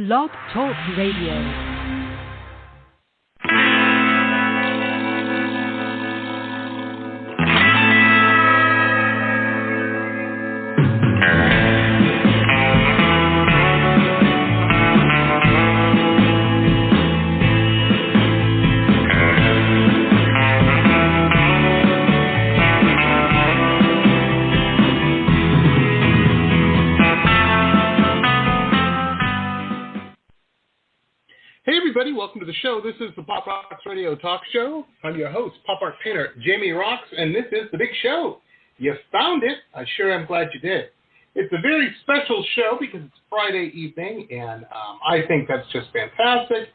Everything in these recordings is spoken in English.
Blog Talk Radio. Welcome to the show. This is the Pop Roxx Radio Talk Show. I'm your host, Pop Art Painter Jamie Roxx, and this is the big show. You found it. I sure am glad you did. It's a very special show because it's Friday evening, and I think that's just fantastic.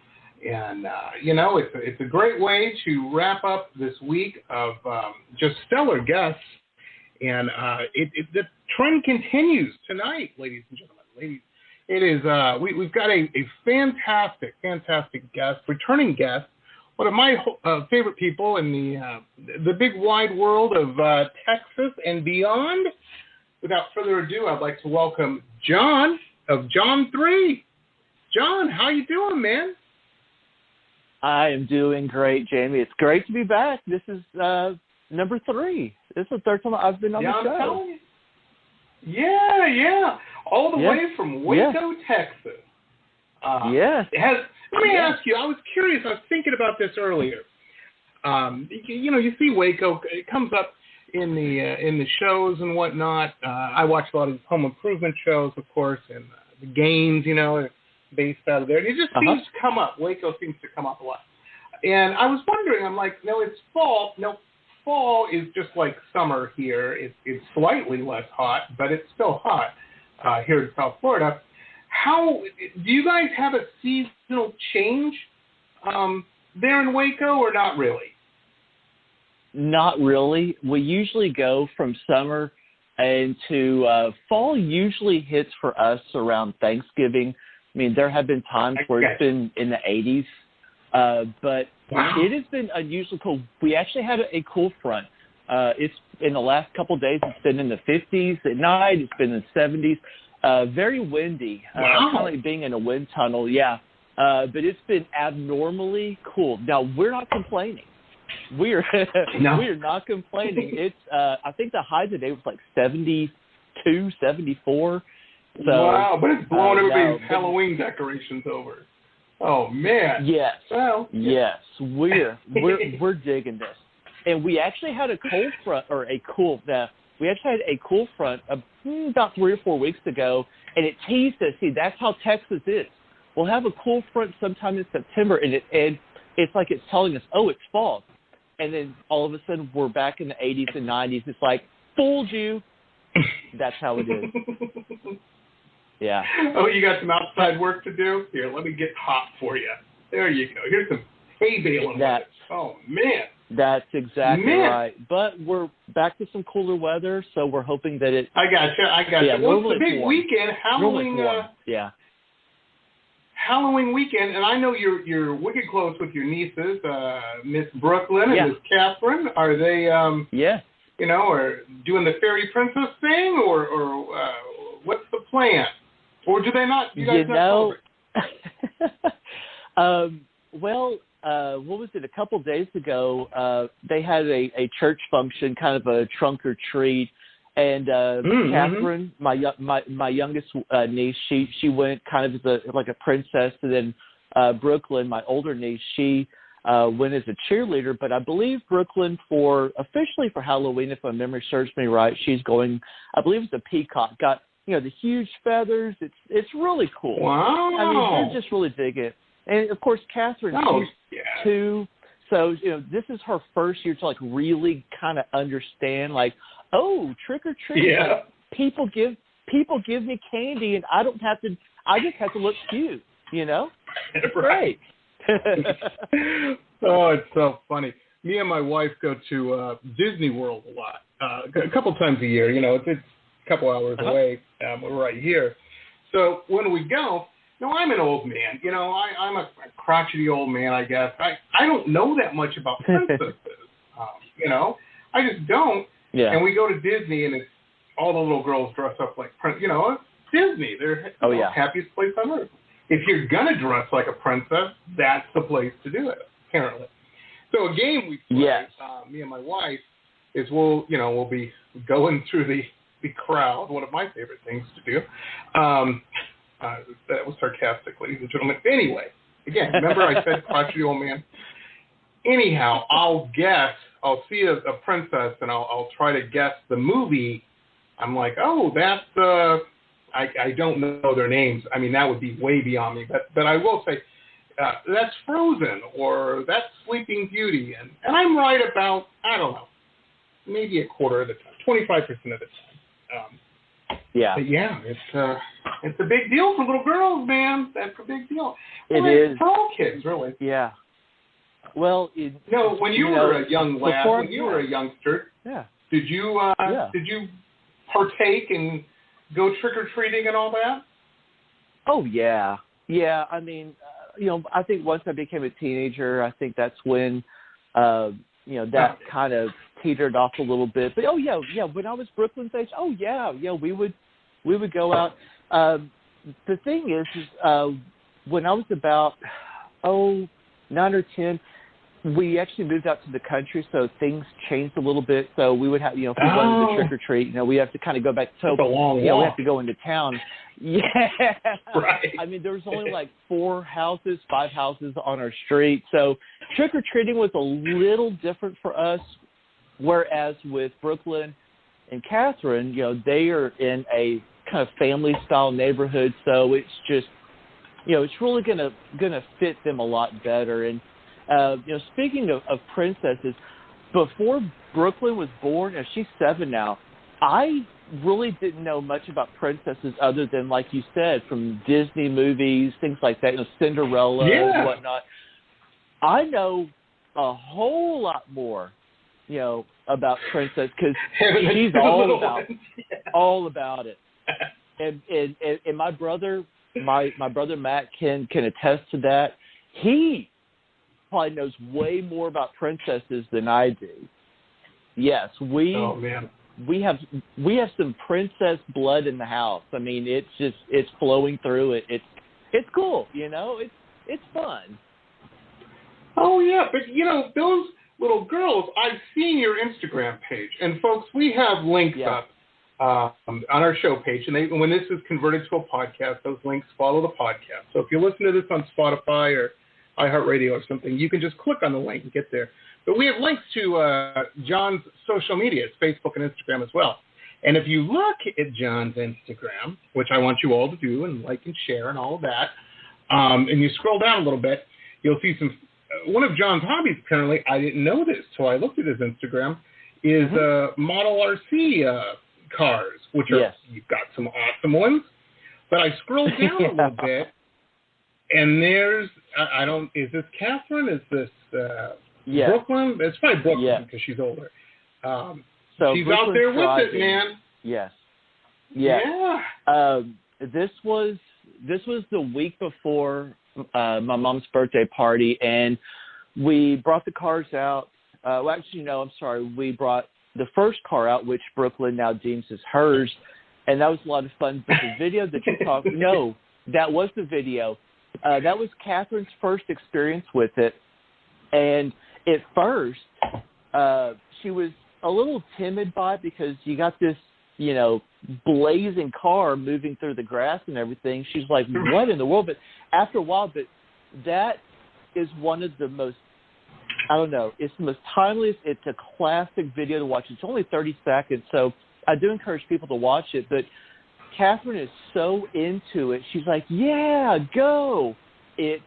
And, it's a great way to wrap up this week of just stellar guests. And the trend continues tonight, ladies and gentlemen. It is, we've got a fantastic guest, returning guest, one of my favorite people in the big wide world of Texas and beyond. Without further ado, I'd like to welcome John of John 3. John, how you doing, man? I am doing great, Jamie. It's great to be back. This is number 3. This is the third time I've been on the show. Yeah. All the way from Waco, Texas. Yes. Let me ask you, I was curious, I was thinking about this earlier. You see Waco, it comes up in the shows and whatnot. I watch a lot of home improvement shows, of course, and the games, based out of there. And it just seems to come up. Waco seems to come up a lot. And I was wondering, I'm like, no, it's fall. No, fall is just like summer here. It's slightly less hot, but it's still hot. Here in South Florida. How do you guys have a seasonal change there in Waco, or not really? Not really. We usually go from summer into fall. Usually hits for us around Thanksgiving. I mean, there have been times where it's been in the 80s, but it has been unusually cool. We actually had a cool front. It's in the last couple of days, it's been in the 50s. At night, it's been in the 70s. Very windy, kind of like being in a wind tunnel, but it's been abnormally cool. Now, we're not complaining. We are not complaining. It's I think the high today was like 72, 74. So, wow, but it's blowing everybody's Halloween decorations over. Oh, man. Yes. Well, yes. We're digging this. And we actually had a cold front, we actually had a cool front about 3 or 4 weeks ago, and it teased us. See, that's how Texas is. We'll have a cool front sometime in September, and it's like it's telling us, oh, it's fall. And then all of a sudden, we're back in the 80s and 90s. It's like, fooled you. That's how it is. Yeah. Oh, you got some outside work to do? Here, let me get hot for you. There you go. Here's some hay baling. Oh, man. That's exactly right. But we're back to some cooler weather, so we're hoping that it... I got you. Well, it's a big weekend, Halloween. Halloween weekend, and I know you're wicked close with your nieces, Miss Brooklyn and Miss Catherine. Are they, are doing the fairy princess thing, or what's the plan? Or do they not? You guys not celebrate? What was it? A couple days ago, they had a church function, kind of a trunk or treat, and Catherine, my youngest niece, she went kind of as like a princess, and then Brooklyn, my older niece, she went as a cheerleader. But I believe Brooklyn officially for Halloween, if my memory serves me right, she's going. I believe it's a peacock. Got the huge feathers. It's really cool. Wow. I mean, they're just really digging it. And, of course, Catherine, she's 2, so, this is her first year to, like, really kind of understand, like, oh, trick-or-treat. Yeah. Like, people give me candy, and I just have to look cute, It's right. Great. Oh, it's so funny. Me and my wife go to Disney World a lot, a couple times a year. It's a couple hours away. We're right here. So when we go... No, I'm an old man. I'm a crotchety old man, I guess. I don't know that much about princesses. I just don't. Yeah. And we go to Disney, and it's all the little girls dress up like Disney. They're happiest place on earth. if you're going to dress like a princess, that's the place to do it, apparently. So a game we play, me and my wife, is we'll be going through the crowd, one of my favorite things to do. That was sarcastic, ladies and gentlemen. Anyway, again, remember I said crotchety old man? Anyhow, I'll see a princess, and I'll try to guess the movie. I'm like, oh, that's, I don't know their names. I mean, that would be way beyond me. But I will say, that's Frozen, or that's Sleeping Beauty. And I'm right about, I don't know, maybe a quarter of the time, 25% of the time. But yeah, it's a big deal for little girls, man. That's a big deal. Well, it is. For all kids, really. Yeah. Well, when you were a young lad, when you were a youngster, did you partake and go trick-or-treating and all that? Oh, yeah. Yeah, I mean, I think once I became a teenager, I think that's when, that kind of teetered off a little bit. But, when I was Brooklyn's age, we would go out. The thing is when I was about, 9 or 10, we actually moved out to the country, so things changed a little bit. So we would have, if we wanted to trick or treat, we have to kind of go back. So we have to go into town. Yeah, right. I mean, there was only like 5 houses on our street. So trick or treating was a little different for us. Whereas with Brooklyn and Catherine, they are in a kind of family style neighborhood. So it's just, it's really gonna fit them a lot better. And speaking of princesses, before Brooklyn was born, and she's 7 now, I really didn't know much about princesses other than, like you said, from Disney movies, things like that, Cinderella and whatnot. I know a whole lot more, about princess because she's all about it. And my brother Matt can attest to that. He probably knows way more about princesses than I do. Yes, we have some princess blood in the house. I mean, it's flowing through it. It's cool, it's fun. Oh yeah, but those little girls, I've seen your Instagram page, and folks, we have links up on our show page, and when this is converted to a podcast, those links follow the podcast. So if you listen to this on Spotify or iHeartRadio or something, you can just click on the link and get there. But we have links to John's social media, it's Facebook and Instagram as well. And if you look at John's Instagram, which I want you all to do and like and share and all of that, and you scroll down a little bit, you'll see one of John's hobbies, apparently, I didn't know this till I looked at his Instagram, is model RC cars, which are, you've got some awesome ones. But I scrolled down a little bit, and there's, is this Catherine? Is this Brooklyn? It's probably Brooklyn because she's older. So she's Brooklyn out there with it, man. Yes. Yeah. This was the week before my mom's birthday party, and we brought the cars out. We brought the first car out, which Brooklyn now deems as hers, and that was a lot of fun. But the video that you talked, that was the video. That was Catherine's first experience with it, and at first, she was a little timid by it because you got this, blazing car moving through the grass and everything. She's like, what in the world? But after a while, that is one of the most, it's the most timeliest. It's a classic video to watch. It's only 30 seconds, so I do encourage people to watch it. But Catherine is so into it. She's like, yeah, go. It's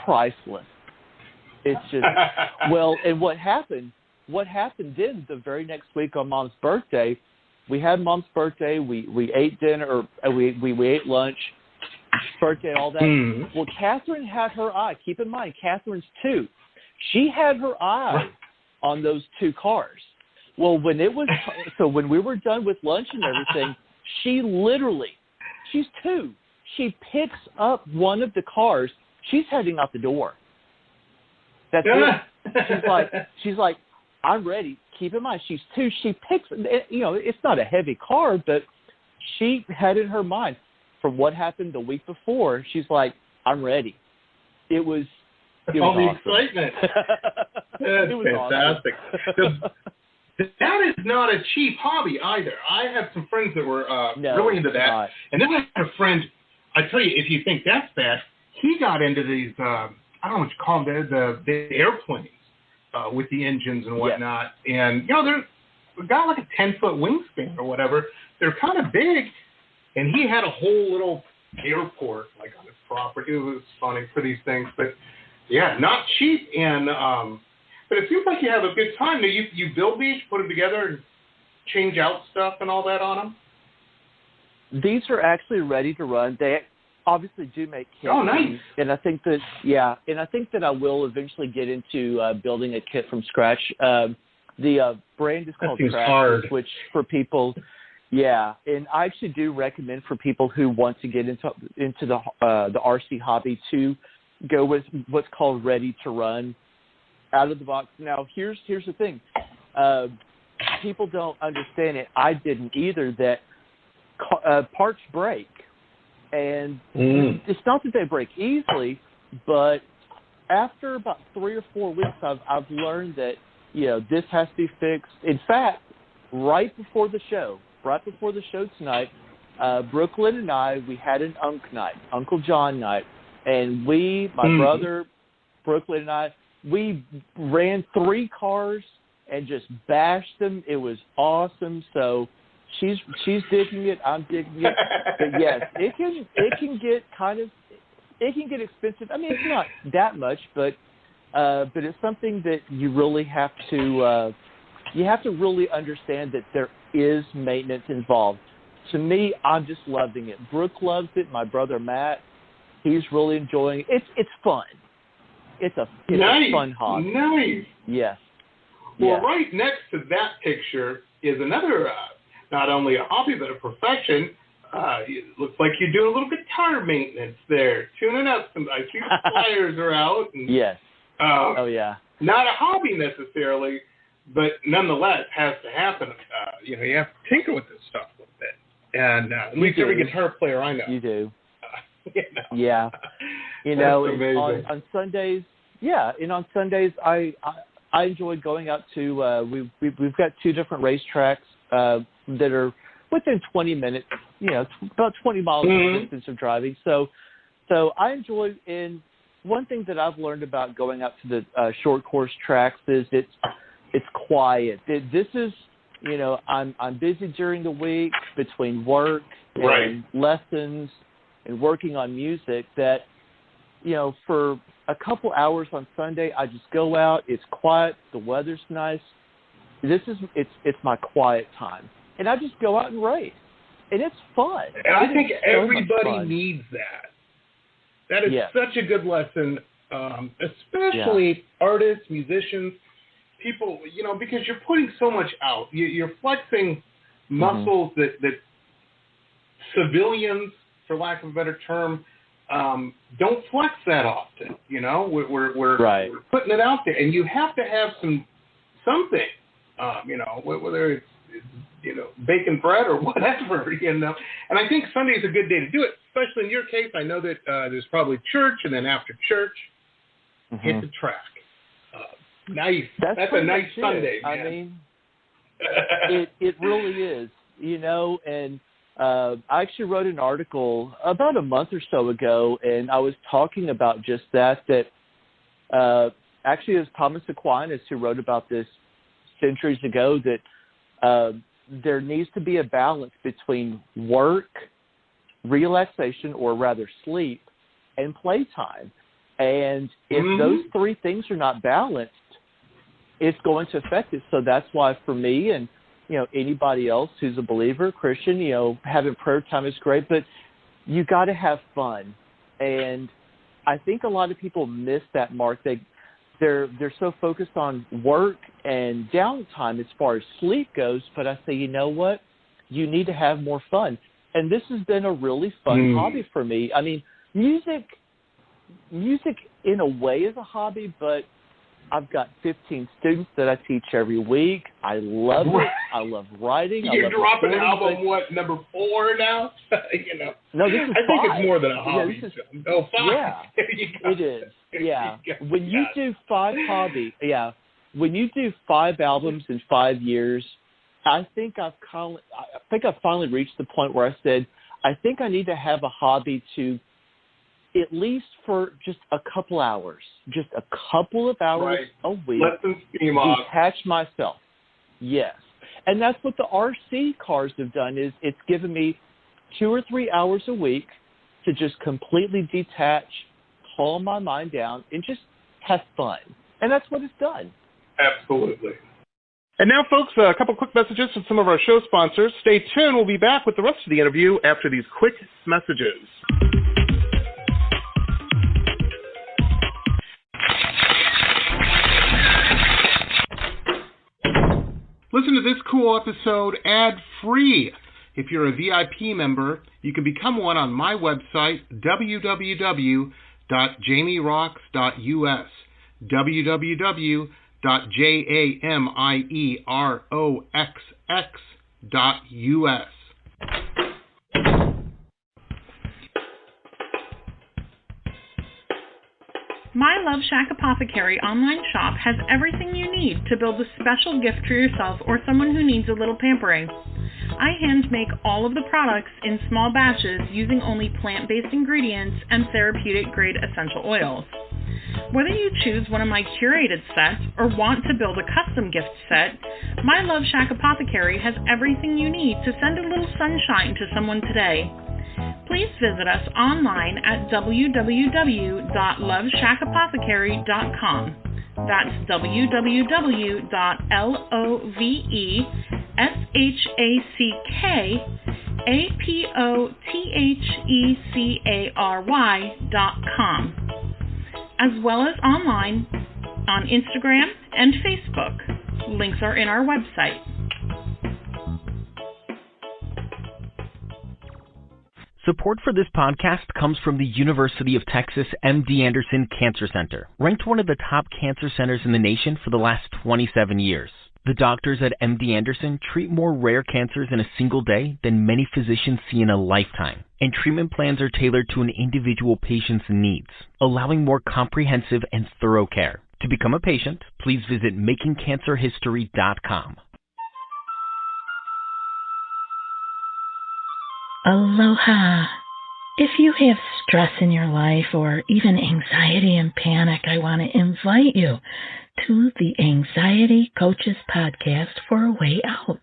priceless. It's just, and what happened then the very next week on Mom's birthday, we had Mom's birthday, we ate dinner, or we ate lunch, birthday, all that. Mm. Well, Catherine had her eye. Keep in mind, Catherine's 2. She had her eye on those 2 cars. Well, when we were done with lunch and everything, she's 2. She picks up one of the cars. She's heading out the door. That's it. She's like, I'm ready. Keep in mind, she's 2. She picks, it's not a heavy car, but she had in her mind, from what happened the week before, she's like, I'm ready. It was all the awesome. excitement. That's fantastic. Awesome. That is not a cheap hobby either. I have some friends that were really into that. Not. And then I had a friend, I tell you, if you think that's bad, he got into these, I don't know what you call them, the airplanes with the engines and whatnot. Yeah. And, they've got like a 10-foot wingspan or whatever. They're kind of big. And he had a whole little airport like on his property. It was funny for these things. But, yeah, not cheap. And but it seems like you have a good time. Now, you build these, put them together, and change out stuff and all that on them? These are actually ready to run. They obviously do make kits. Oh, nice. And I think that I will eventually get into building a kit from scratch. The brand is called Crossroads, which for people, and I actually do recommend for people who want to get into the RC hobby to go with what's called ready to run out of the box. Now, here's the thing. People don't understand it. I didn't either, that parts break. And it's not that they break easily, but after about 3 or 4 weeks, I've learned that, this has to be fixed. In fact, right before the show tonight, Brooklyn and I, we had an Uncle John night. And my brother, Brooklyn and I, we ran 3 cars and just bashed them. It was awesome. So she's digging it. I'm digging it. But yes, it can get expensive. I mean, it's not that much, but it's something that you really have to really understand that there is maintenance involved. To me, I'm just loving it. Brooke loves it. My brother Matt, he's really enjoying it. It's fun. It's a fun hobby. Nice. Yes. Well, right next to that picture is another, not only a hobby, but a profession. It looks like you're doing a little guitar maintenance there, tuning up some. I see the pliers are out. And, yes. Not a hobby necessarily, but nonetheless has to happen. You have to tinker with this stuff a little bit. And at least every guitar player I know. You do. Yeah. On Sundays, and on Sundays, I enjoy going out to. We've got 2 different racetracks that are within 20 minutes. About 20 miles distance of driving. So I enjoy. And one thing that I've learned about going out to the short course tracks is it's quiet. This is I'm busy during the week between work and lessons and working on music that, for a couple hours on Sunday, I just go out. It's quiet. The weather's nice. It's my quiet time. And I just go out and race. And it's fun. And I think everybody needs that. That is such a good lesson, especially artists, musicians, people, because you're putting so much out. You're flexing muscles that civilians, for lack of a better term, don't flex that often. We're putting it out there, and you have to have something, whether it's baking bread or whatever, And I think Sunday is a good day to do it, especially in your case. I know that there's probably church, and then after church, hit the track. Nice. That's a nice Sunday, man. I mean, it really is, and I actually wrote an article about a month or so ago, and I was talking about just that actually it was Thomas Aquinas who wrote about this centuries ago, that there needs to be a balance between work, relaxation, or rather sleep, and playtime. And if those 3 things are not balanced, it's going to affect it. So that's why for me and, anybody else who's a believer, Christian, having prayer time is great, but you got to have fun. And I think a lot of people miss that mark. They're so focused on work and downtime as far as sleep goes, but I say, you know what? You need to have more fun. And this has been a really fun hobby for me. I mean, music in a way is a hobby, but I've got 15 students that I teach every week. I love it. I love writing. You're dropping album, what, number 4 now? No, this is 5. I think it's more than a hobby. 5. Yeah, it is. Yeah. When you do 5 when you do 5 albums in 5 years, I think I've finally reached the point where I said, I think I need to have a hobby to, at least for just a couple hours, just a couple of hours a week, let them steam off. Detach myself. Yes. And that's what the RC cars have done, is it's given me 2 or 3 hours a week to just completely detach, calm my mind down, and just have fun. And that's what it's done. Absolutely. And now, folks, a couple quick messages from some of our show sponsors. Stay tuned. We'll be back with the rest of the interview after these quick messages. Listen to this cool episode ad-free. If you're a VIP member, you can become one on my website, www.jamieroxx.us, www.jamieroxx.us. My Love Shack Apothecary online shop has everything you need to build a special gift for yourself or someone who needs a little pampering. I hand make all of the products in small batches using only plant-based ingredients and therapeutic-grade essential oils. Whether you choose one of my curated sets or want to build a custom gift set, My Love Shack Apothecary has everything you need to send a little sunshine to someone today. Please visit us online at www.loveshackapothecary.com. That's www.loveshackapothecary.com, as well as online on Instagram and Facebook. Links are in our website. Support for this podcast comes from the University of Texas MD Anderson Cancer Center, ranked one of the top cancer centers in the nation for the last 27 years. The doctors at MD Anderson treat more rare cancers in a single day than many physicians see in a lifetime, and treatment plans are tailored to an individual patient's needs, allowing more comprehensive and thorough care. To become a patient, please visit makingcancerhistory.com. Aloha. If you have stress in your life or even anxiety and panic, I want to invite you to the Anxiety Coaches Podcast for a way out.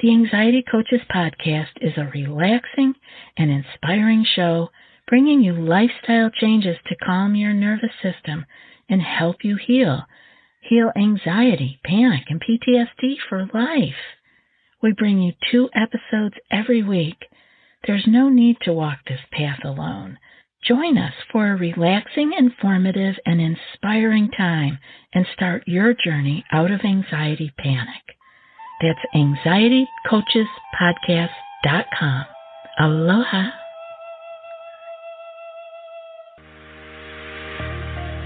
The Anxiety Coaches Podcast is a relaxing and inspiring show bringing you lifestyle changes to calm your nervous system and help you heal anxiety, panic, and PTSD for life. We bring you 2 episodes every week. There's no need to walk this path alone. Join us for a relaxing, informative, and inspiring time and start your journey out of anxiety panic. That's anxietycoachespodcast.com. Aloha.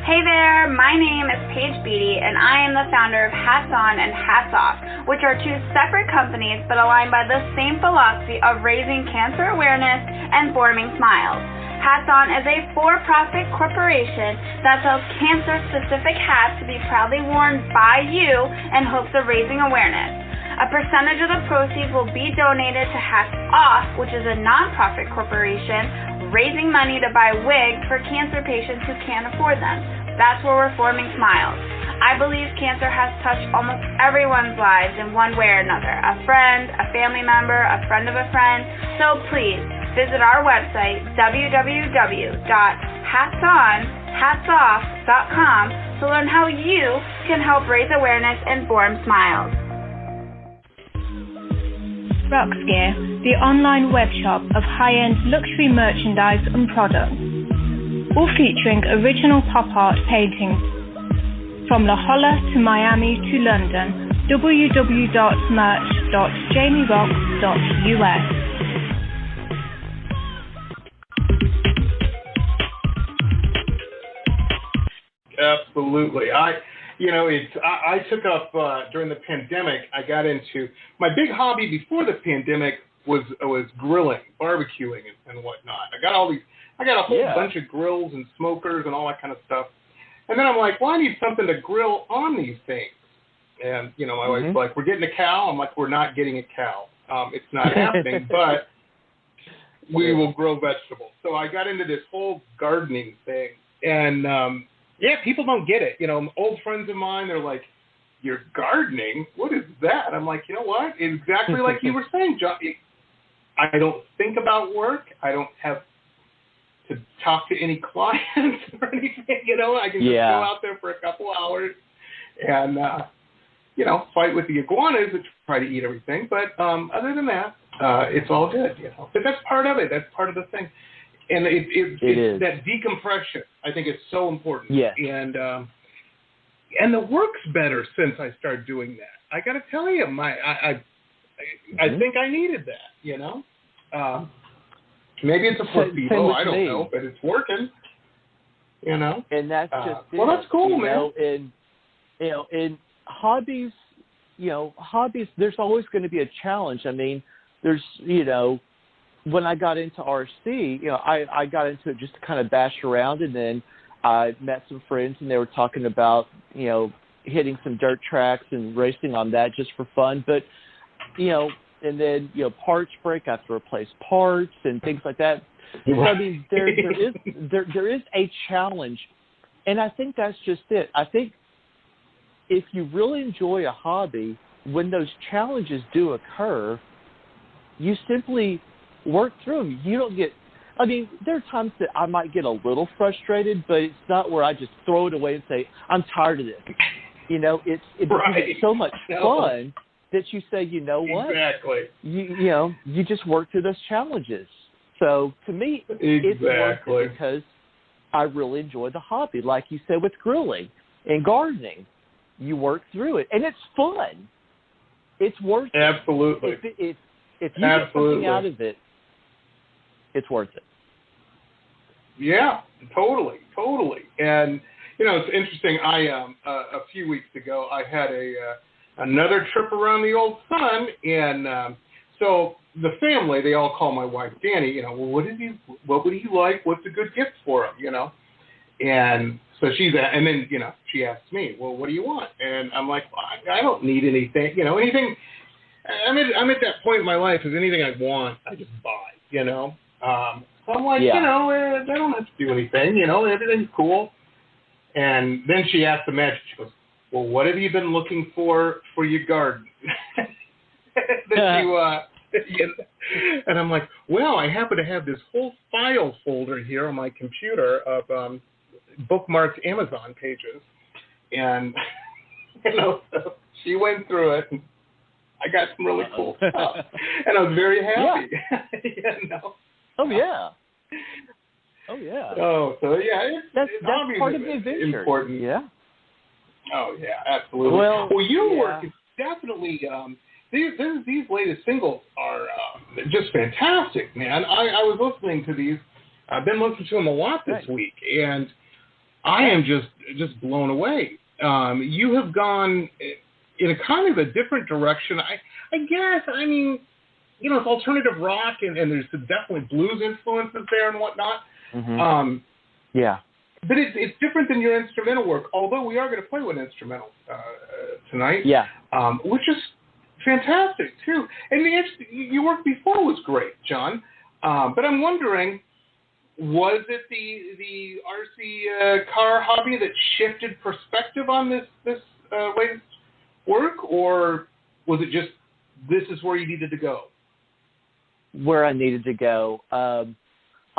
Hey there, my name is Paige Beatty, and I am the founder of Hats On and Hats Off, which are 2 separate companies but aligned by the same philosophy of raising cancer awareness and forming smiles. Hats On is a for-profit corporation that sells cancer-specific hats to be proudly worn by you in hopes of raising awareness. A percentage of the proceeds will be donated to Hats Off, which is a non-profit corporation raising money to buy wigs for cancer patients who can't afford them. That's where we're forming smiles. I believe cancer has touched almost everyone's lives in one way or another. A friend, a family member, a friend of a friend. So please visit our website, www.hatsonhatsoff.com, to learn how you can help raise awareness and form smiles. Roxx Gear, the online web shop of high-end luxury merchandise and products, all featuring original pop art paintings. From La Jolla to Miami to London, www.merch.jamieroxx.us. Absolutely. I took up during the pandemic. I got into my big hobby before the pandemic was grilling, barbecuing, and whatnot. I got a whole bunch of grills and smokers and all that kind of stuff. And then I'm like, well, I need something to grill on these things. And my wife's like, we're getting a cow. I'm like, we're not getting a cow. It's not happening, but we will grow vegetables. So I got into this whole gardening thing, and people don't get it. Old friends of mine, they're like, you're gardening? What is that? I'm like, you know what? Exactly like you were saying, John. I don't think about work. I don't have to talk to any clients or anything. I can just go out there for a couple hours and, fight with the iguanas that try to eat everything. But other than that, it's all good, But that's part of it. That's part of the thing. And it's that decompression, I think, is so important. Yes. And the work's better since I started doing that. I got to tell you, I think I needed that, maybe it's a placebo, I don't know, but it's working, And that's just well, that's cool, man. In hobbies, there's always going to be a challenge. I mean, there's, when I got into RC, I got into it just to kind of bash around, and then I met some friends, and they were talking about, hitting some dirt tracks and racing on that just for fun. But, and then, parts break, I have to replace parts and things like that. So, I mean, there is a challenge, and I think that's just it. I think if you really enjoy a hobby, when those challenges do occur, you simply work through them. You don't get, I mean, there are times that I might get a little frustrated, but it's not where I just throw it away and say, I'm tired of this. It's so much fun that you say, you know what? Exactly. You just work through those challenges. So to me, it's worth it because I really enjoy the hobby. Like you said with grilling and gardening, you work through it, and it's fun. It's worth it. Absolutely. If you get something out of it, it's worth it. Yeah, totally. And it's interesting. A few weeks ago, I had another trip around the old sun, and so the family, they all call my wife Danny. Well, what would he like? What's a good gift for him? And so and then she asks me, well, what do you want? And I'm like, well, I don't need anything. Anything. I'm at that point in my life. If anything I want, I just buy. So I'm like, I don't have to do anything. Everything's cool. And then she asked the magic. She goes, well, what have you been looking for your garden? And I'm like, well, I happen to have this whole file folder here on my computer of bookmarked Amazon pages. And, so she went through it, and I got some really cool stuff. And I was very happy. Yeah. Oh, yeah. So that's part of the adventure. Important. Yeah. Oh yeah, absolutely. Well, your work is definitely these latest singles are just fantastic, man. I was listening to these. I've been listening to them a lot this week, and I am just blown away. You have gone in a kind of a different direction. I guess. I mean, it's alternative rock, and there's definitely blues influences there and whatnot. Mm-hmm. But it's different than your instrumental work, although we are going to play with instrumental tonight. Yeah. Which is fantastic, too. And your work before was great, John. But I'm wondering, was it the RC car hobby that shifted perspective on this latest work, or was it just this is where you needed to go? Where I needed to go.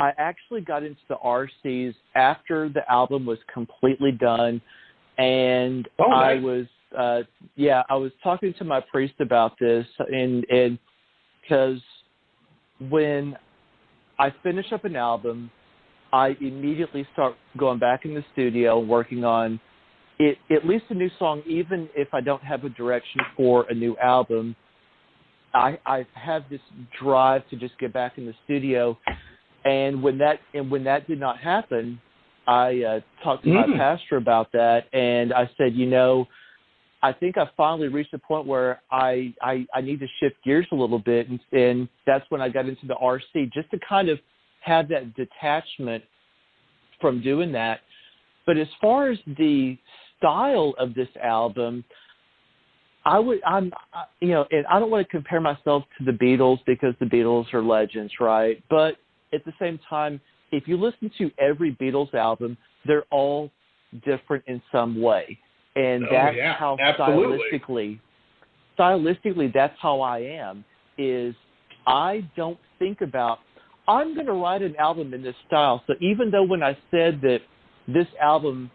I actually got into the RCs after the album was completely done, and nice. I was talking to my priest about this, and because when I finish up an album, I immediately start going back in the studio working on it, at least a new song, even if I don't have a direction for a new album. I have this drive to just get back in the studio. And when that did not happen, I talked to my pastor about that, and I said, I think I finally reached a point where I need to shift gears a little bit, and that's when I got into the RC, just to kind of have that detachment from doing that. But as far as the style of this album, and I don't want to compare myself to the Beatles because the Beatles are legends, right? But at the same time, if you listen to every Beatles album, they're all different in some way. And that's how stylistically, that's how I am, is I don't think about, I'm going to write an album in this style. So even though when I said that this album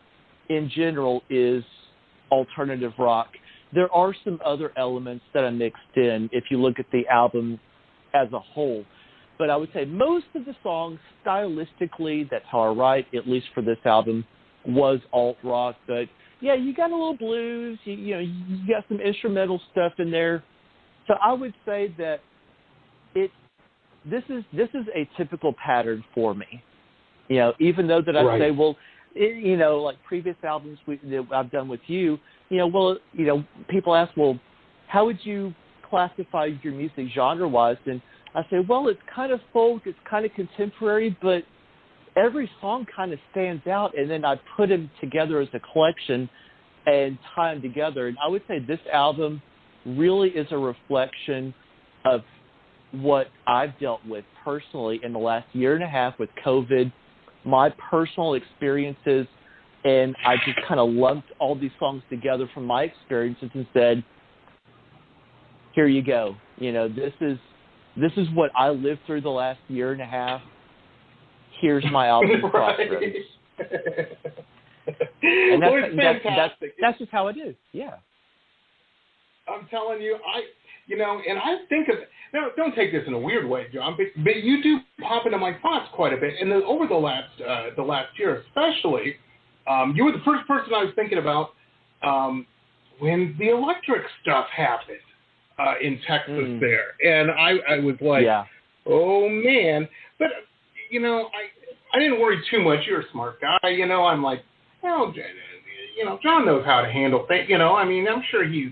in general is alternative rock, there are some other elements that I mixed in if you look at the album as a whole. But I would say most of the songs, stylistically, that's how I write, at least for this album, was alt rock. But yeah, you got a little blues, you got some instrumental stuff in there. So I would say that this is a typical pattern for me. Even though that I say, well, like previous albums that I've done with you, people ask, well, how would you classify your music genre-wise? And I say, well, it's kind of folk, it's kind of contemporary, but every song kind of stands out, and then I put them together as a collection and tie them together. And I would say this album really is a reflection of what I've dealt with personally in the last year and a half with COVID, my personal experiences, and I just kind of lumped all these songs together from my experiences and said, here you go. This is what I lived through the last year and a half. Here's my album, Crossroads. And that's just how it is. Yeah. I'm telling you, and I think of, now don't take this in a weird way, John, but you do pop into my thoughts quite a bit. And then over the last year especially, you were the first person I was thinking about when the electric stuff happened in Texas there. And I was like, oh, man. But, I didn't worry too much. You're a smart guy. I'm like, John knows how to handle things. I'm sure he's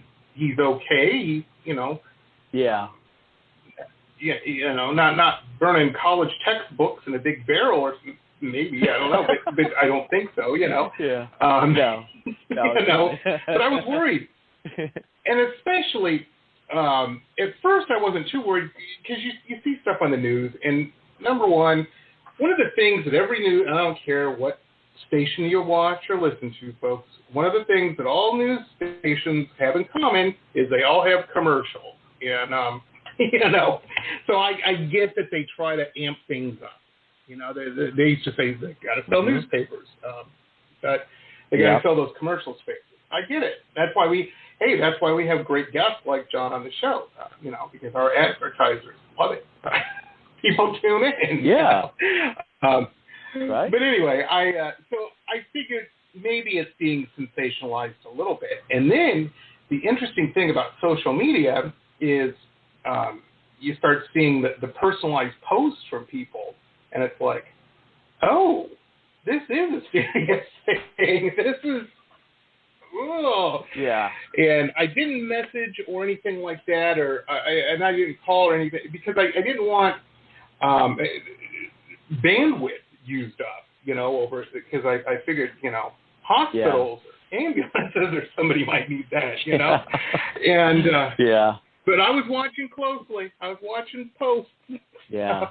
okay. Not burning college textbooks in a big barrel or maybe, I don't know, but I don't think so, No. But I was worried. And especially, at first I wasn't too worried because you see stuff on the news, and number one of the things that every news, I don't care what station you watch or listen to, folks, one of the things that all news stations have in common is they all have commercials. And, so I get that they try to amp things up. They used to say they got to sell newspapers, but they got to sell those commercial spaces. I get it. That's why we have great guests like John on the show, because our advertisers love it. People tune in. Yeah. Right. But anyway, I figured maybe it's being sensationalized a little bit. And then the interesting thing about social media is you start seeing the personalized posts from people, and it's like, oh, this is a serious thing. This is, oh. Yeah. And I didn't message or anything like that, and I didn't call or anything, because I didn't want bandwidth used up, over, because I figured, hospitals, ambulances, or somebody might need that, and but I was watching closely. I was watching posts. Yeah.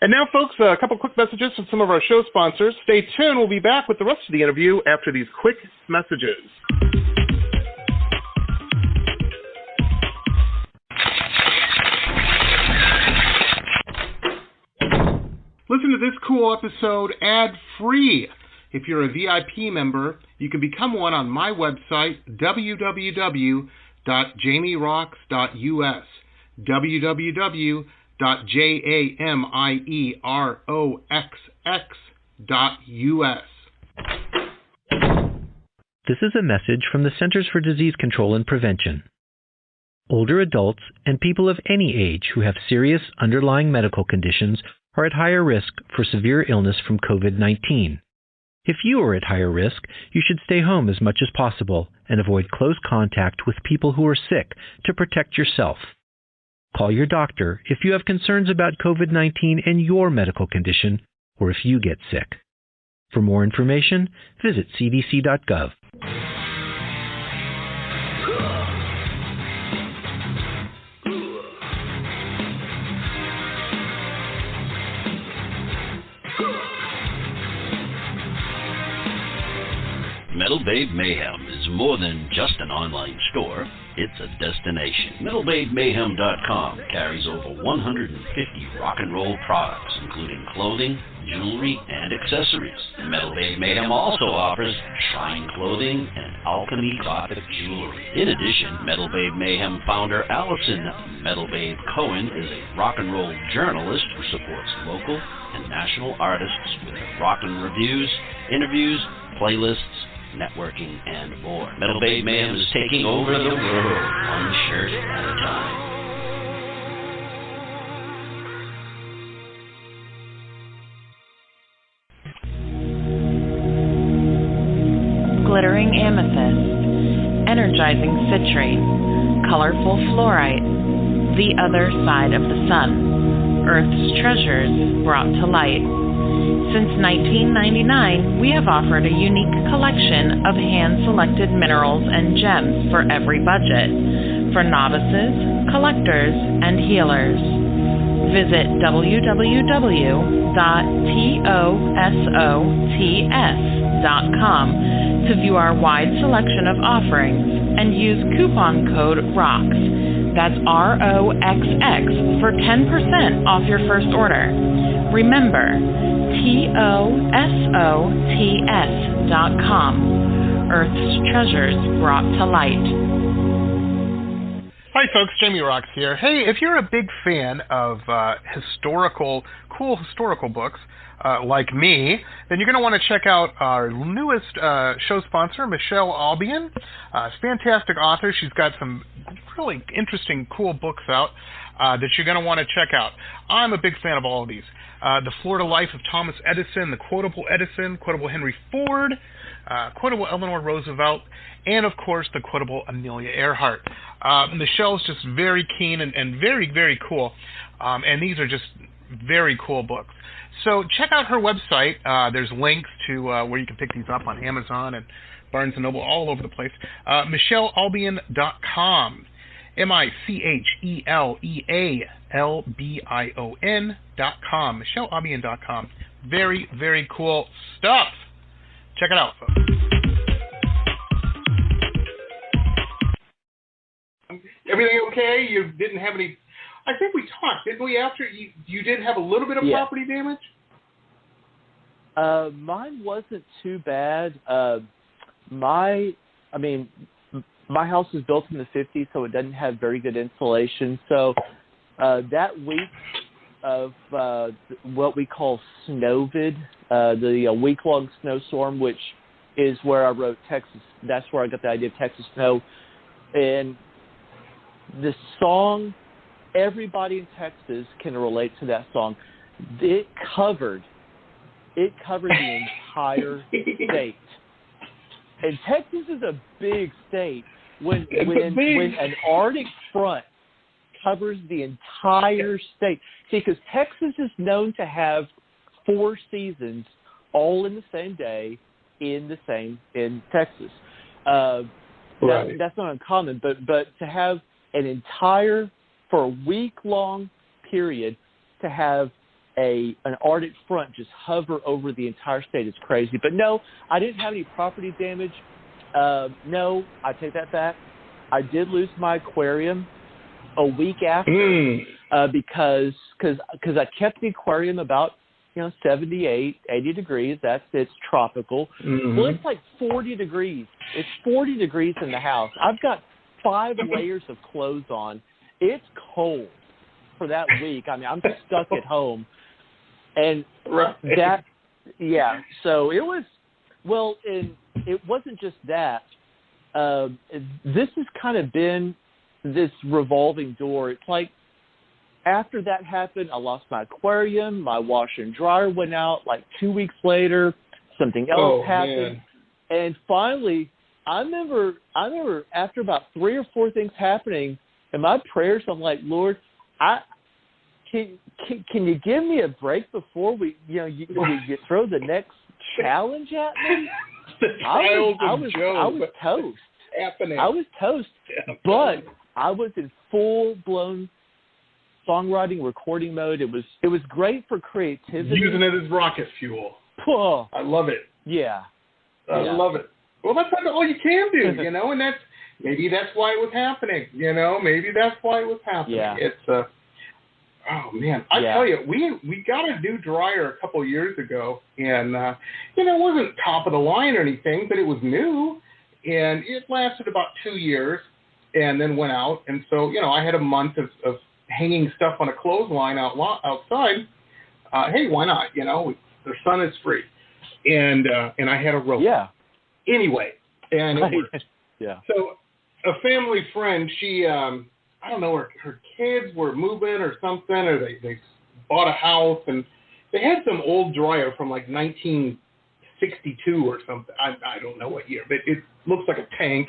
And now, folks, a couple quick messages from some of our show sponsors. Stay tuned. We'll be back with the rest of the interview after these quick messages. Listen to this cool episode ad-free. If you're a VIP member, you can become one on my website, www.jamieroxx.us, www.jamieroxx.us. This is a message from the Centers for Disease Control and Prevention. Older adults and people of any age who have serious underlying medical conditions are at higher risk for severe illness from COVID-19. If you are at higher risk, you should stay home as much as possible and avoid close contact with people who are sick to protect yourself. Call your doctor if you have concerns about COVID-19 and your medical condition, or if you get sick. For more information, visit cdc.gov. Metal Babe Mayhem is more than just an online store. It's a destination. MetalBabeMayhem.com carries over 150 rock and roll products, including clothing, jewelry, and accessories. Metal Babe Mayhem also offers shrine clothing and alchemy gothic jewelry. In addition, Metal Babe Mayhem founder Allison Metal Babe Cohen is a rock and roll journalist who supports local and national artists with rockin' reviews, interviews, playlists, networking, and more. Metal Babe Mayhem is taking over the world, one shirt at a time. Glittering amethyst, energizing citrine, colorful fluorite, the other side of the sun, Earth's treasures brought to light. Since 1999, we have offered a unique collection of hand-selected minerals and gems for every budget, for novices, collectors, and healers. Visit www.tosots.com to view our wide selection of offerings and use coupon code ROXX, that's ROXX, for 10% off your first order. Remember, TOSOTS.com, Earth's treasures brought to light. Hi folks, Jamie Roxx here. Hey, if you're a big fan of cool historical books, like me, then you're going to want to check out our newest show sponsor, Michelle Albion. Fantastic author. She's got some really interesting, cool books out that you're going to want to check out. I'm a big fan of all of these. The Florida Life of Thomas Edison, the Quotable Edison, Quotable Henry Ford, Quotable Eleanor Roosevelt, and of course the Quotable Amelia Earhart. Michelle's just very keen and very, very cool, and these are just very cool books. So check out her website. There's links to where you can pick these up on Amazon and Barnes & Noble, all over the place. MichelleAlbion.com. MichelleAlbion.com. MichelleAlbion.com. Very, very cool stuff. Check it out, folks. Everything okay? You didn't have any... I think we talked, didn't we, after you did have a little bit of property damage? Mine wasn't too bad. My house was built in the 50s, so it doesn't have very good insulation. So that week of what we call snowvid, the week-long snowstorm, which is where I wrote Texas. That's where I got the idea of Texas Snow. And the song, everybody in Texas can relate to that song. It covered the entire state. And Texas is a big state. When an Arctic front covers the entire state. See, because Texas is known to have 4 seasons all in the same day in Texas. Right. That's not uncommon, but to have an entire, for a week-long period, to have an Arctic front just hover over the entire state is crazy. But no, I didn't have any property damage. No, I take that back. I did lose my aquarium a week after because I kept the aquarium about 78, 80 degrees. It's tropical. Mm-hmm. Well, it's like 40 degrees. It's 40 degrees in the house. I've got 5 layers of clothes on. It's cold for that week. I mean, I'm stuck at home. And that, yeah, so it was, well, and it wasn't just that. This has kind of been this revolving door. It's like after that happened, I lost my aquarium. My washer and dryer went out like 2 weeks later. Something else happened. Man. And finally, I remember after about 3 or 4 things happening, in my prayers, I'm like, Lord, can you give me a break before you throw the next challenge at me? I was toast. I was toast. But I was in full-blown songwriting, recording mode. It was great for creativity. Using it as rocket fuel. Oh, I love it. Yeah. I love it. Well, that's all you can do, and maybe that's why it was happening. Maybe that's why it was happening. Yeah. It's oh man, I tell you, we got a new dryer a couple of years ago, and it wasn't top of the line or anything, but it was new, and it lasted about 2 years, and then went out, and so I had a month of hanging stuff on a clothesline outside. Hey, why not? The sun is free, and I had a rope. Yeah. Anyway, and it worked. Yeah. So a family friend, she, I don't know, her kids were moving or something, or they bought a house, and they had some old dryer from like 1962 or something. I don't know what year, but it looks like a tank.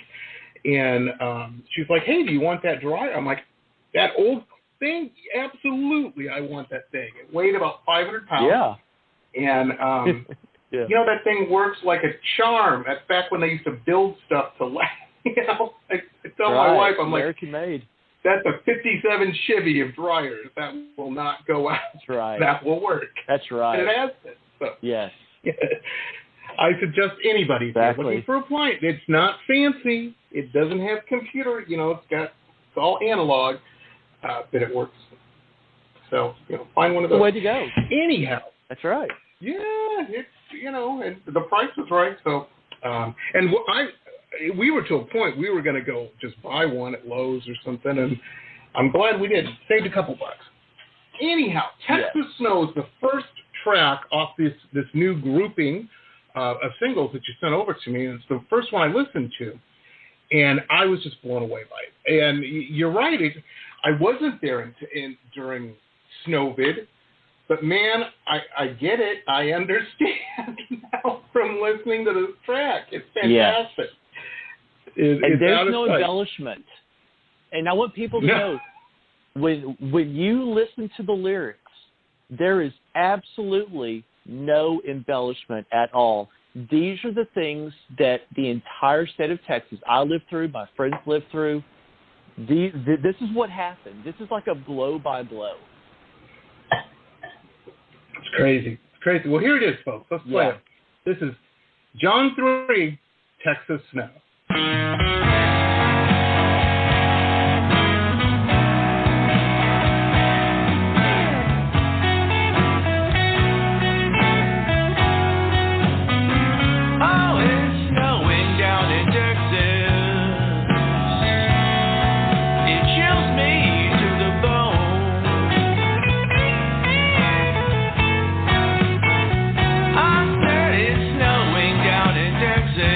And she's like, hey, do you want that dryer? I'm like, that old thing? Absolutely, I want that thing. It weighed about 500 pounds. Yeah. And, that thing works like a charm. That's back when they used to build stuff to last. I tell my wife, I'm American made. That's a 57 Chevy of dryers. That will not go out. That's right. That will work. That's right. And it has been. So. Yes. I suggest anybody if exactly. you're looking for a appliance. It's not fancy. It doesn't have computer. It's all analog, but it works. So, find one of those. The way to go. Anyhow. That's right. Yeah, it's, and the price was right. So, we were to a point we were going to go just buy one at Lowe's or something, and I'm glad we did. Saved a couple bucks. Anyhow, Texas Snow is the first track off this new grouping of singles that you sent over to me, and it's the first one I listened to, and I was just blown away by it. And you're right, I wasn't there during Snowvid, but man, I get it. I understand now from listening to this track. It's fantastic. Yes. And there's no embellishment. And I want people to know, when you listen to the lyrics, there is absolutely no embellishment at all. These are the things that the entire state of Texas, I lived through, my friends lived through. This is what happened. This is like a blow by blow. It's crazy. It's crazy. Well, here it is, folks. Let's play it. This is John 3, Texas Snow. I said it's snowing down in Texas.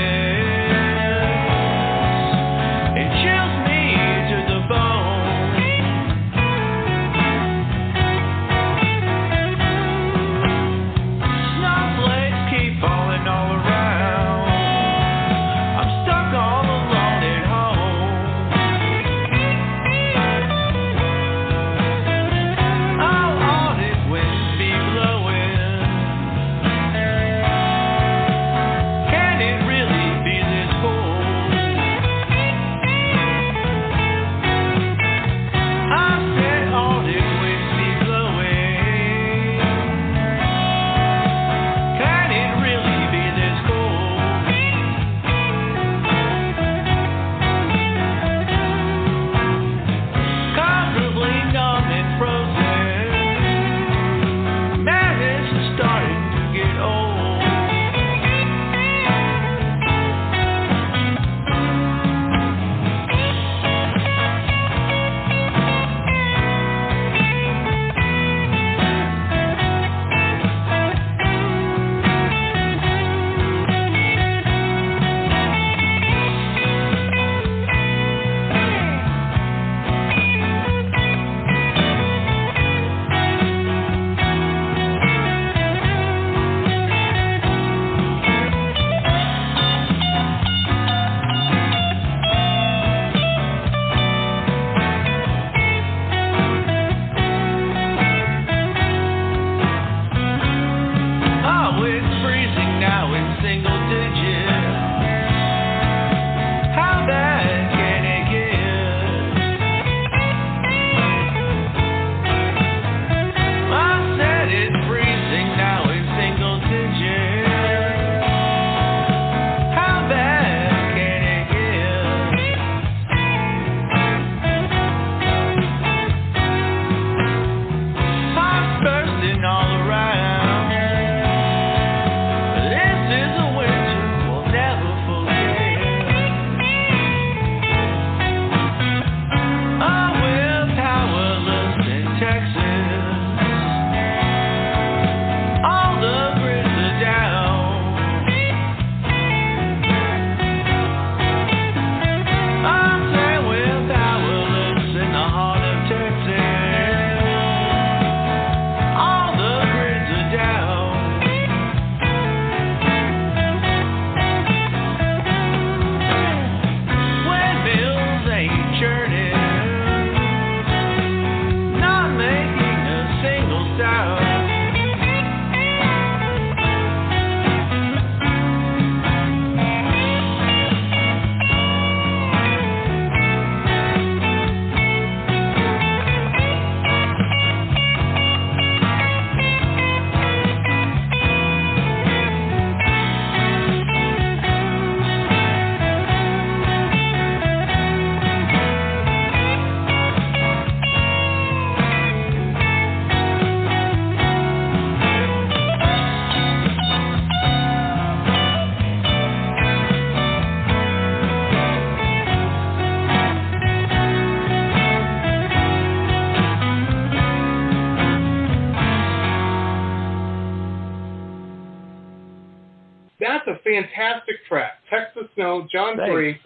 that's a fantastic track. Texas Snow, John Thanks. 3.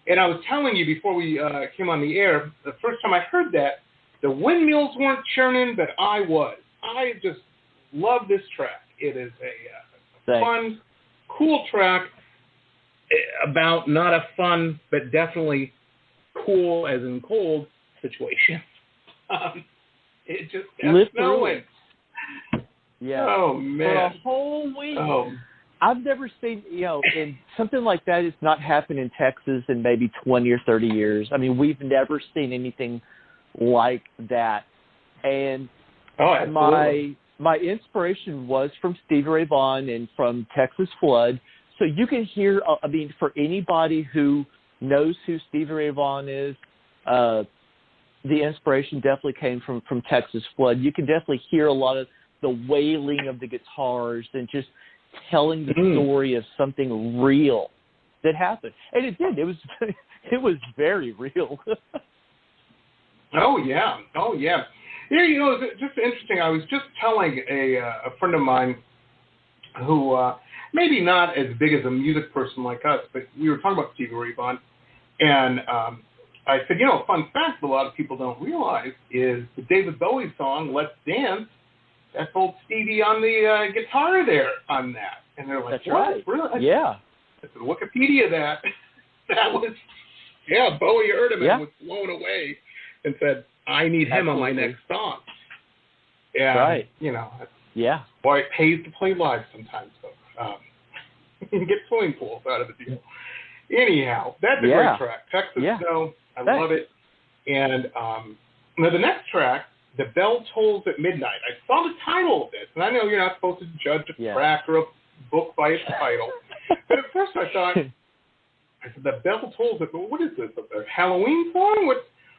And I was telling you before we came on the air, the first time I heard that, the windmills weren't churning, but I was. I just love this track. It is a fun, cool track about not a fun, but definitely cool, as in cold, situation. It just kept snowing. Yeah. Oh, man. For a whole week. Oh. I've never seen, and something like that has not happened in Texas in maybe 20 or 30 years. I mean, we've never seen anything like that. And my inspiration was from Stevie Ray Vaughan and from Texas Flood. So you can hear, for anybody who knows who Stevie Ray Vaughan is, the inspiration definitely came from Texas Flood. You can definitely hear a lot of the wailing of the guitars and just telling the story of something real that happened. And it did. It was very real. Oh, yeah. Yeah, it's just interesting. I was just telling a friend of mine who maybe not as big as a music person like us, but we were talking about Stevie Ray Vaughan, and I said, a fun fact that a lot of people don't realize is the David Bowie song, Let's Dance, that's old Stevie on the guitar there on that. And they're like, that's what? Right. Really? Yeah. I said, Wikipedia that. That was, Bowie heard him and was blown away and said, I need him on my next song. And, boy, it pays to play live sometimes. So, you can get swimming pools out of the deal. Anyhow, that's a great track. Texas Snow, I love it. And now the next track, The Bell Tolls at Midnight. I saw the title of this, and I know you're not supposed to judge a track or a book by its title. But at first I thought, The Bell Tolls at, what is this, a Halloween song?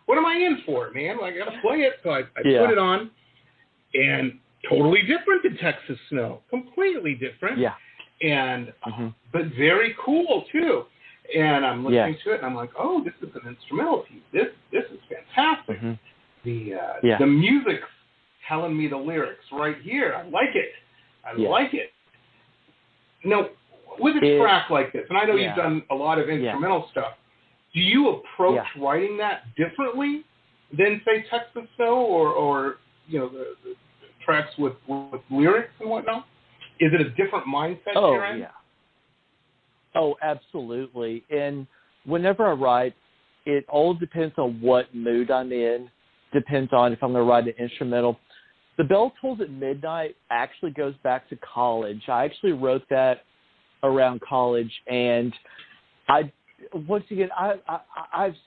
What am I in for, man? I got to play it. So I put it on, and totally different than Texas Snow. Completely different. Yeah. And, but very cool, too. And I'm listening to it, and I'm like, oh, this is an instrumental piece. This is fantastic. The music's telling me the lyrics right here. I like it. I like it. Now, with a track like this, and I know you've done a lot of instrumental stuff, do you approach writing that differently than, say, Texas Snow or the tracks with lyrics and whatnot? Is it a different mindset you're in? Oh, absolutely. And whenever I write, it all depends on what mood I'm in. Depends on if I'm going to write an instrumental. The Bell Tolls at Midnight actually goes back to college. I actually wrote that around college, and I've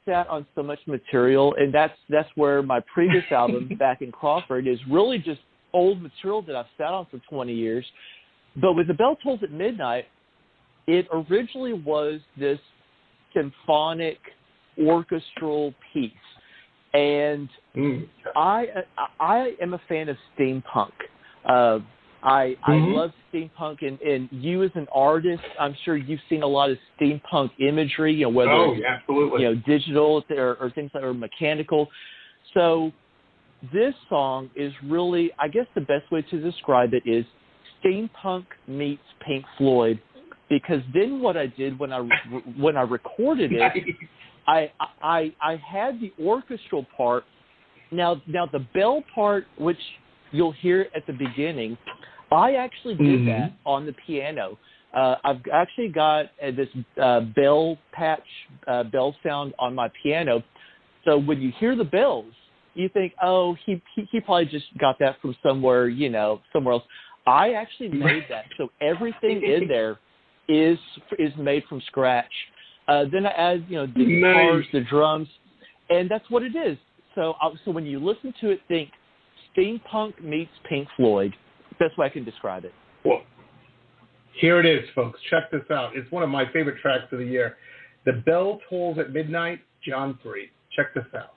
sat on so much material, and that's where my previous album Back in Crawford is really just old material that I've sat on for 20 years. But with The Bell Tolls at Midnight, it originally was this symphonic orchestral piece. And I am a fan of steampunk. I love steampunk, and you as an artist, I'm sure you've seen a lot of steampunk imagery, whether it's digital or things that are mechanical. So this song is really, I guess the best way to describe it is steampunk meets Pink Floyd, because then what I did when I recorded it, I had the orchestral part. Now the bell part, which you'll hear at the beginning, I actually did that on the piano. I've actually got this bell patch, bell sound on my piano. So when you hear the bells, you think, oh, he probably just got that from somewhere, somewhere else. I actually made that. So everything in there is made from scratch. Then I add, the guitars, the drums, and that's what it is. So when you listen to it, think steampunk meets Pink Floyd. Best way I can describe it. Well, here it is, folks. Check this out. It's one of my favorite tracks of the year. The Bell Tolls at Midnight, John 3. Check this out.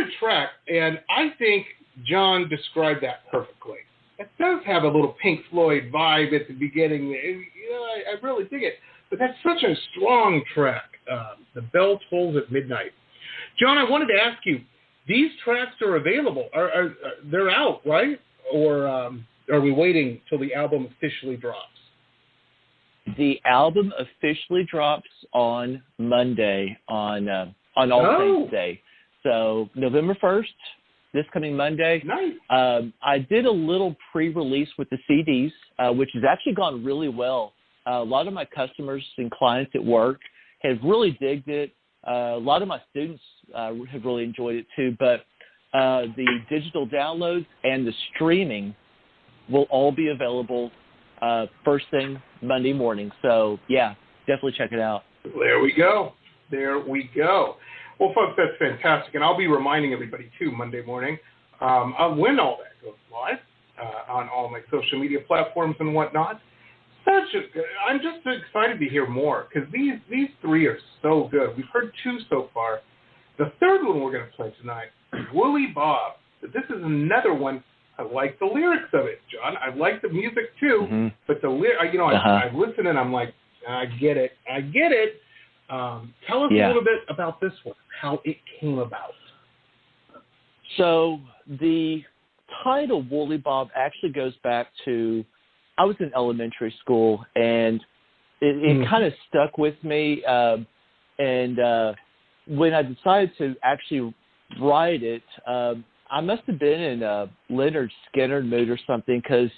heard a track, and I think John described that perfectly. It does have a little Pink Floyd vibe at the beginning. I really dig it. But that's such a strong track, The Bell Tolls at Midnight. John, I wanted to ask you, these tracks are available. They're out, right? Or are we waiting till the album officially drops? The album officially drops on Monday, on All Saints Day. So November 1st, this coming Monday. Nice. I did a little pre-release with the CDs, which has actually gone really well. A lot of my customers and clients at work have really digged it. A lot of my students have really enjoyed it too. But the digital downloads and the streaming will all be available first thing Monday morning. So, yeah, definitely check it out. There we go. Well, folks, that's fantastic. And I'll be reminding everybody, too, Monday morning, when all that goes live on all my social media platforms and whatnot. I'm just excited to hear more because these three are so good. We've heard two so far. The third one we're going to play tonight, Woolly Bob. This is another one. I like the lyrics of it, John. I like the music too, but the I listen and I'm like, I get it. Tell us a little bit about this one, how it came about. So the title Woolly Bob actually goes back to, I was in elementary school and it kind of stuck with me. And when I decided to actually write it, I must have been in a Leonard Skinner mood or something because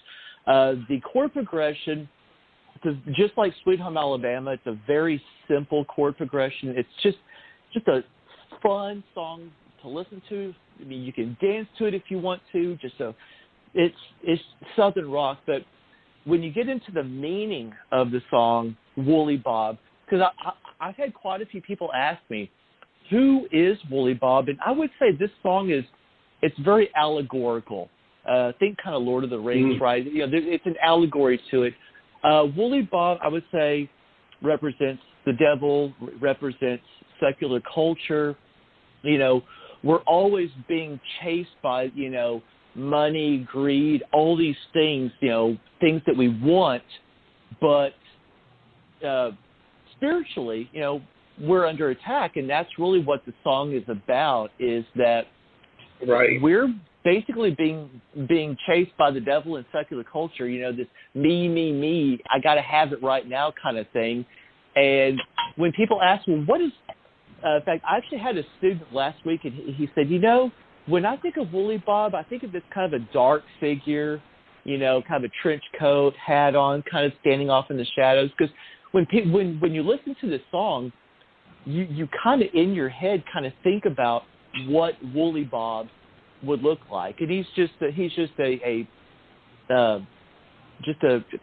the chord progression, just like Sweet Home Alabama, it's a very simple chord progression. It's just a fun song to listen to. I mean, you can dance to it if you want to. It's Southern rock, but when you get into the meaning of the song Woolly Bob, because I've had quite a few people ask me, who is Woolly Bob? And I would say this song it's very allegorical. Think kind of Lord of the Rings, right? It's an allegory to it. Woolly Bob, I would say, represents the devil, represents secular culture. We're always being chased by, money, greed, all these things, things that we want. But spiritually, we're under attack. And that's really what the song is about, is that we're basically being chased by the devil in secular culture, this me, I got to have it right now kind of thing. And when people ask me, what is, in fact, I actually had a student last week, and he said, when I think of Woolly Bob, I think of this kind of a dark figure, kind of a trench coat, hat on, kind of standing off in the shadows. Because when you listen to this song, you kind of in your head kind of think about what Woolly Bob would look like, and he's just a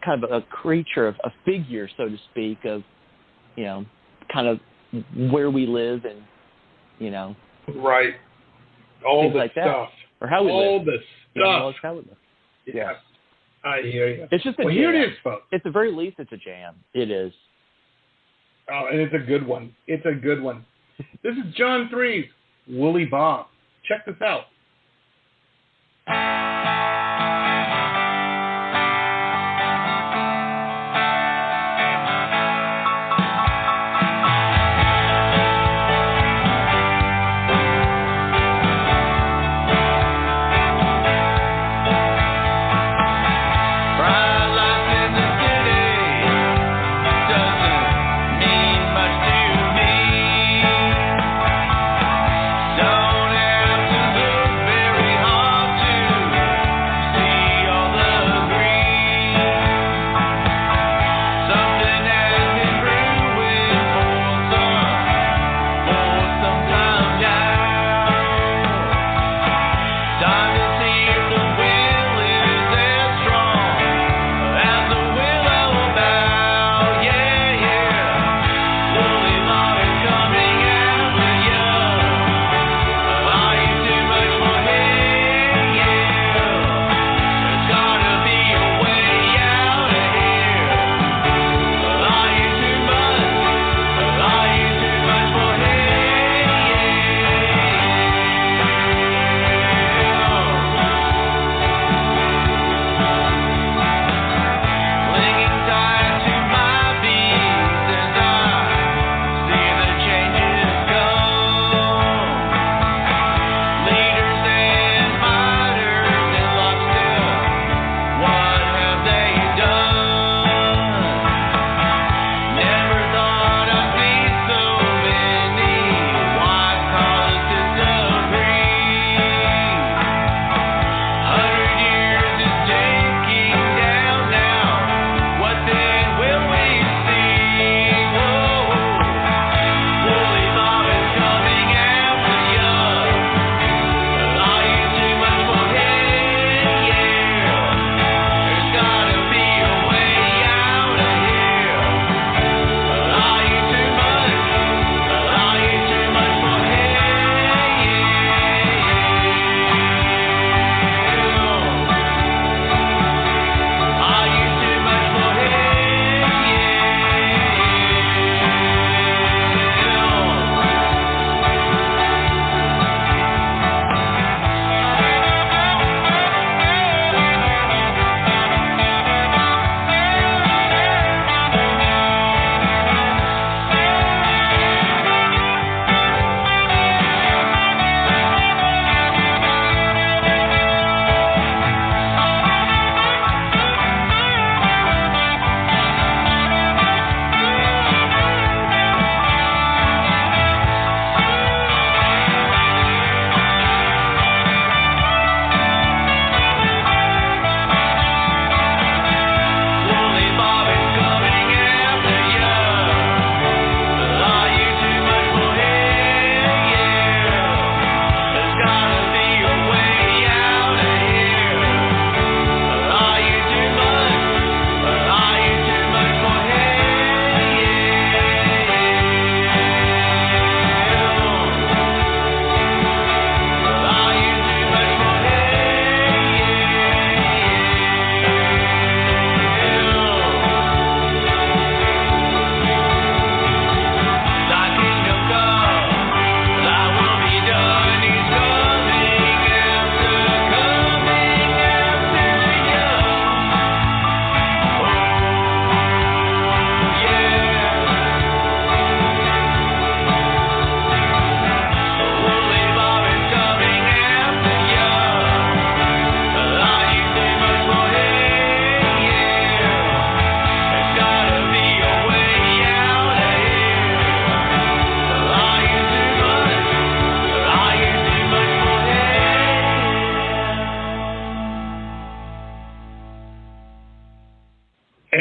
kind of a creature, a figure, so to speak, of kind of where we live and right, all the like stuff, that. Or how we all live. the stuff. How we live. Yeah, I hear you. It's just a jam. Here it is, folks. At the very least, it's a jam. It is. Oh, and it's a good one. This is John 3's Woolly Bob. Check this out. Don't have to look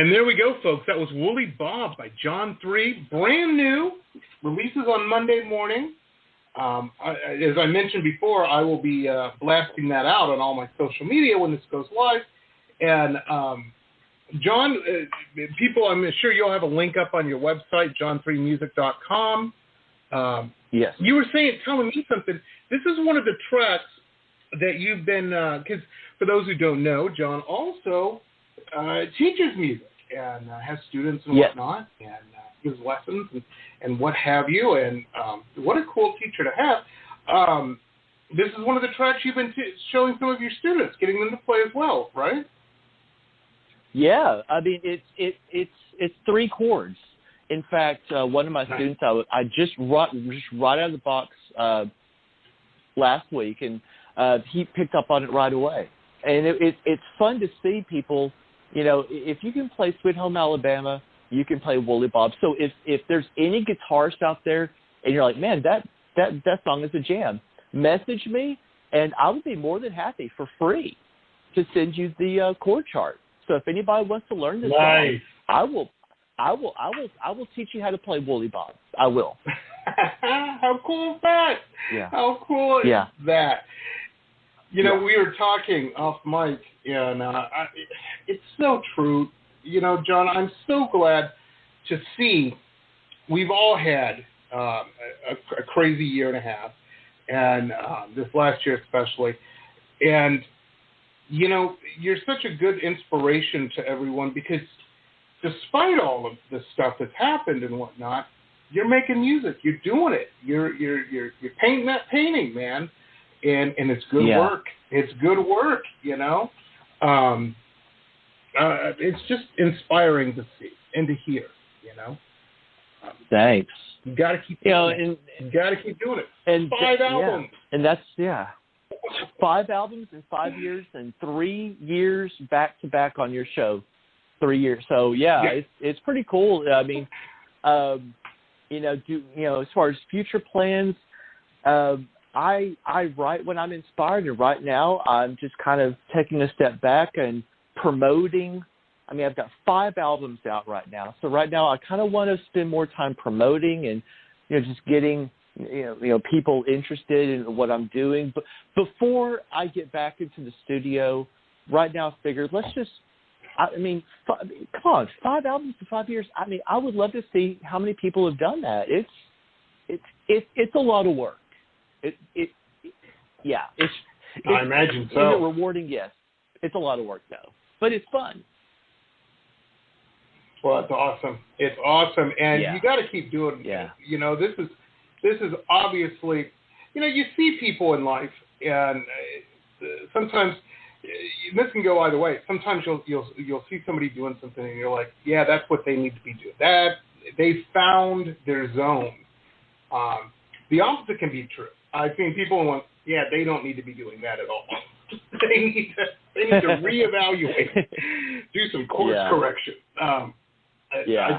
And there we go, folks. That was Woolly Bob by John 3. Brand new. Releases on Monday morning. As I mentioned before, I will be blasting that out on all my social media when this goes live. And John, people, I'm sure you'll have a link up on your website, john3music.com. Yes. You were telling me something. This is one of the tracks that you've been, because for those who don't know, John also teaches music and has students and whatnot, and gives lessons and what have you. And what a cool teacher to have. This is one of the tracks you've been showing some of your students, getting them to play as well, right? Yeah, I mean it's 3 chords. In fact, one of my students I just right out of the box last week, and he picked up on it right away. And it's fun to see people. You know, if you can play Sweet Home Alabama, you can play Woolly Bob. So if there's any guitarists out there, and you're like, man, that song is a jam, message me, and I would be more than happy for free to send you the chord chart. So if anybody wants to learn this song, I will teach you how to play Woolly Bob. I will. How cool is that? Yeah. How cool is that? You know, we were talking off mic, and it's so true. You know, John, I'm so glad to see we've all had a crazy year and a half, and this last year especially. And, you know, you're such a good inspiration to everyone because despite all of the stuff that's happened and whatnot, you're making music. You're doing it. You're painting that painting, man. And it's good work. It's good work, you know. It's just inspiring to see and to hear, you know. Thanks. You got to keep doing it. You got to keep doing it. And 5 albums. And that's 5 albums in 5 years and 3 years back to back on your show. 3 years. So it's pretty cool. I mean, as far as future plans, I write when I'm inspired, and right now I'm just kind of taking a step back and promoting. I mean, I've got 5 albums out right now, so right now I kind of want to spend more time promoting and just getting people interested in what I'm doing. But before I get back into the studio, right now I figured let's just. I mean, come on, 5 albums in 5 years. I mean, I would love to see how many people have done that. It's a lot of work. I imagine so. Is it rewarding? Yes. It's a lot of work though, but it's fun. Well, it's awesome. It's awesome, and you got to keep doing it. Yeah. You know, this is obviously, you see people in life, and sometimes this can go either way. Sometimes you'll see somebody doing something, and you're like, yeah, that's what they need to be doing. That they found their zone. The opposite can be true. I've seen people want, they don't need to be doing that at all. they need to reevaluate, do some course correction. I've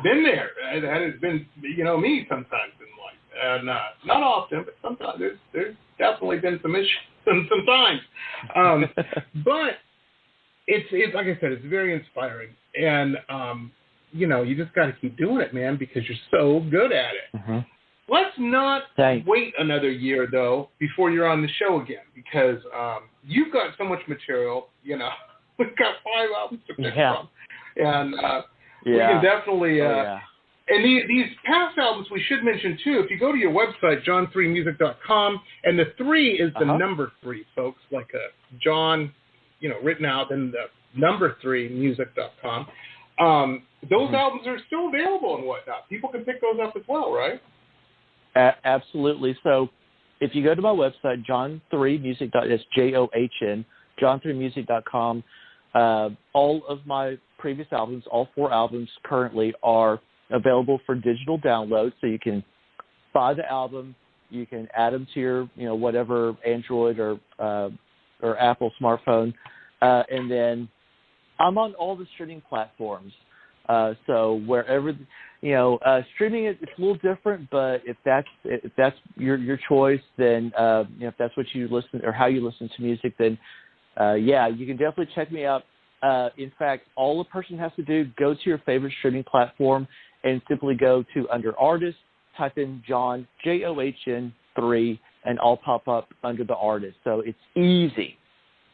been there. That has been, me sometimes in life, and not often, but sometimes there's definitely been some issues sometimes. But it's like I said, it's very inspiring, and you just got to keep doing it, man, because you're so good at it. Mm-hmm. Let's not wait another year, though, before you're on the show again, because you've got so much material. We've got 5 albums to pick from, and we can definitely. And these past albums, we should mention too. If you go to your website, john3music.com, and the 3 is the number 3, folks, like a John, written out, and the number 3 music.com. Those albums are still available and whatnot. People can pick those up as well, right? Absolutely. So if you go to my website, john3music.com, that's JOHN, john3music.com, all of my previous albums, all 4 albums currently are available for digital download. So you can buy the album, you can add them to your, whatever Android or Apple smartphone. And then I'm on all the streaming platforms. So wherever, streaming it's a little different, but if that's your choice, then if that's what you listen or how you listen to music, then you can definitely check me out In fact, all a person has to do, go to your favorite streaming platform and simply go to under artist, type in John, John 3, and I'll pop up under the artist. So it's easy,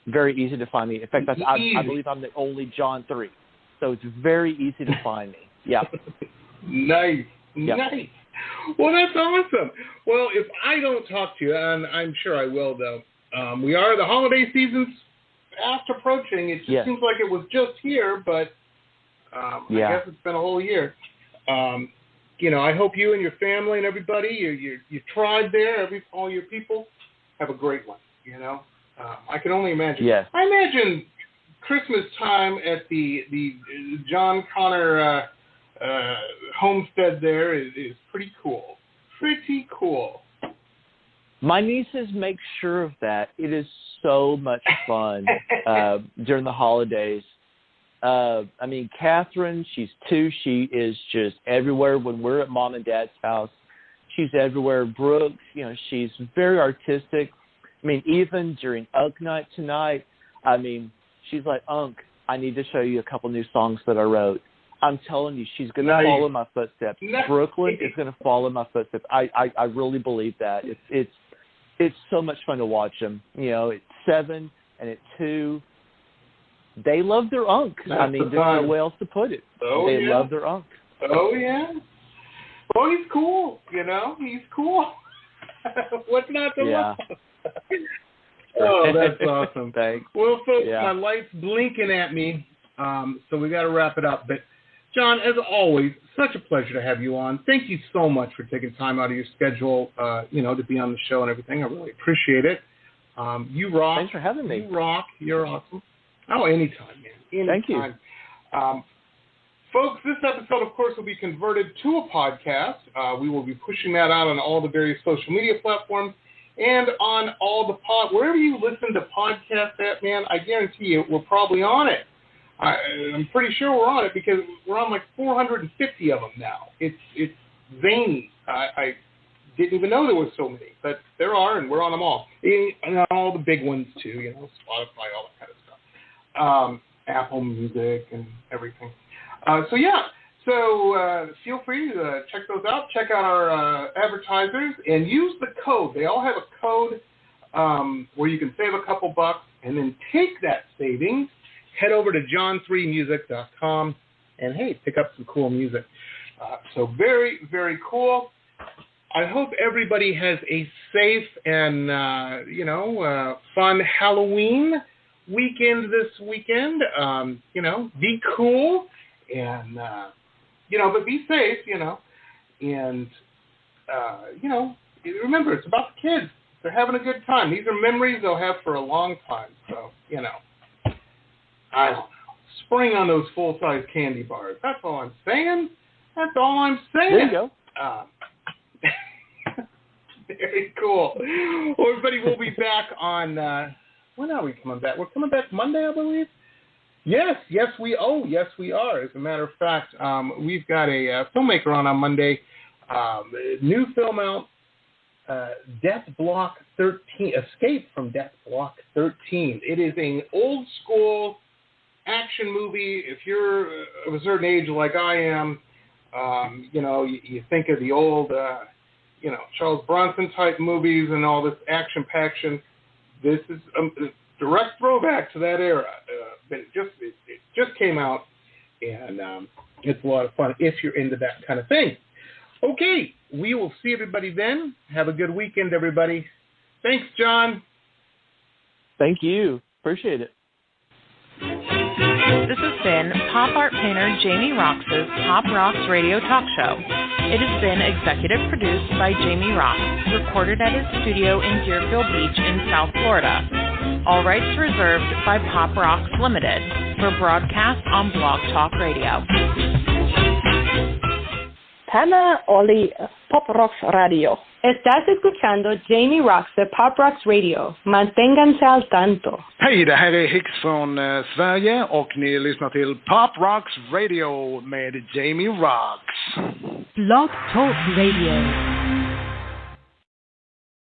very easy to find me. In fact, I believe I'm the only John 3. So it's very easy to find me. Yeah. Nice. Yep. Nice. Well, that's awesome. Well, if I don't talk to you, and I'm sure I will, though, the holiday season's fast approaching. It just seems like it was just here, but I guess it's been a whole year. I hope you and your family and everybody, your tribe there, all your people, have a great one. I can only imagine. Yes. I imagine Christmas time at the John Connor homestead there is pretty cool. Pretty cool. My nieces make sure of that. It is so much fun during the holidays. Catherine, she's 2. She is just everywhere. When we're at Mom and Dad's house, she's everywhere. Brooke, she's very artistic. Even during Unk Night tonight, she's like, Unk, I need to show you a couple new songs that I wrote. I'm telling you, she's going to follow my footsteps. Brooklyn is going to follow my footsteps. I really believe that. It's so much fun to watch them. At 7 and at 2, they love their Unk. There's no way else to put it. They love their Unk. Oh, yeah. Well, he's cool, He's cool. What's not to love? Oh, that's awesome. Thanks. Well, folks, my light's blinking at me, so we got to wrap it up. But, John, as always, such a pleasure to have you on. Thank you so much for taking time out of your schedule, to be on the show and everything. I really appreciate it. You rock. Thanks for having me. You rock. You're awesome. Oh, anytime, man. Anytime. Thank you. Folks, this episode, of course, will be converted to a podcast. We will be pushing that out on all the various social media platforms and on all the wherever you listen to podcasts at, man, I guarantee you we're probably on it. I'm pretty sure we're on it because we're on like 450 of them now. It's zany. I didn't even know there were so many, but there are, and we're on them all. And all the big ones, too, Spotify, all that kind of stuff. Apple Music and everything. So feel free to check those out. Check out our advertisers and use the code. They all have a code where you can save a couple bucks and then take that savings, head over to john3music.com, and, hey, pick up some cool music. So very, very cool. I hope everybody has a safe and, fun Halloween weekend this weekend. Be cool and, but be safe, and, remember, it's about the kids. They're having a good time. These are memories they'll have for a long time. So, I don't know. Spring on those full-size candy bars. That's all I'm saying. There you go. Very cool. Well, everybody, we'll be back on, when are we coming back? We're coming back Monday, I believe. Yes, we are. As a matter of fact, we've got a filmmaker on Monday. New film out, Death Block 13, Escape from Death Block 13. It is an old school action movie. If you're of a certain age like I am, you think of the old, Charles Bronson type movies and all this action-paction. This is a direct throwback to that era. But it just came out, and it's a lot of fun if you're into that kind of thing. Okay, we will see everybody then. Have a good weekend, everybody. Thanks, John. Thank you. Appreciate it. This has been pop art painter Jamie Roxx's Pop Roxx Radio Talk Show. It has been executive produced by Jamie Roxx, recorded at his studio in Deerfield Beach in South Florida. All rights reserved by Pop Roxx Limited for broadcast on Blog Talk Radio. Tana Oli, Pop Roxx Radio. Estás escuchando Jamie Roxx de Pop Roxx Radio. Manténganse al tanto. Hej, det här är Hicks från Sverige och ni lyssnar till Pop Roxx Radio med Jamie Roxx. Blog Talk Radio.